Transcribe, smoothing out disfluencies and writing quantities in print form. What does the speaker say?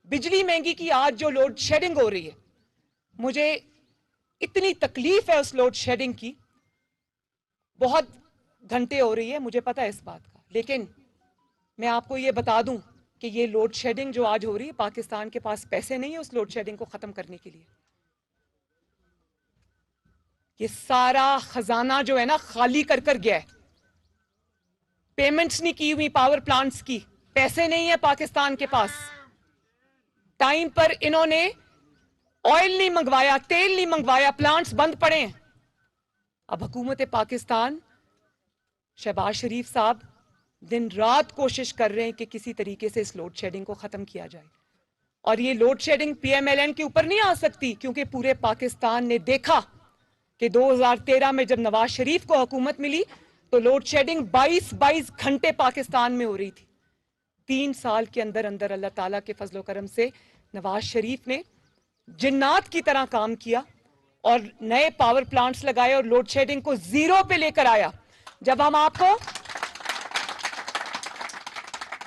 बिजली महंगी की आज जो लोड शेडिंग हो रही है, मुझे इतनी तकलीफ है उस लोड शेडिंग की, बहुत घंटे हो रही है, मुझे पता है इस बात का। लेकिन मैं आपको ये बता दूं कि ये लोड शेडिंग जो आज हो रही है, पाकिस्तान के पास पैसे नहीं है उस लोड शेडिंग को खत्म करने के लिए। ये सारा खजाना जो है ना खाली कर कर गया है। पेमेंट्स नहीं की हुई पावर प्लांट्स की, पैसे नहीं है पाकिस्तान के पास। टाइम पर इन्होंने ऑयल नहीं मंगवाया, तेल नहीं मंगवाया, प्लांट्स बंद पड़े हैं। अब हुकूमत पाकिस्तान, शहबाज शरीफ साहब दिन रात कोशिश कर रहे हैं कि किसी तरीके से इस लोड शेडिंग को खत्म किया जाए। और ये लोड शेडिंग पीएमएलएन के ऊपर नहीं आ सकती, क्योंकि पूरे पाकिस्तान ने देखा कि 2013 में जब नवाज शरीफ को हुकूमत मिली तो लोड शेडिंग 22 घंटे पाकिस्तान में हो रही थी। 3 साल के अंदर अंदर अल्लाह ताला के फजलो करम से नवाज शरीफ ने जिन्नात की तरह काम किया और नए पावर प्लांट्स लगाए और लोड शेडिंग को जीरो पे लेकर आया। जब हम आपको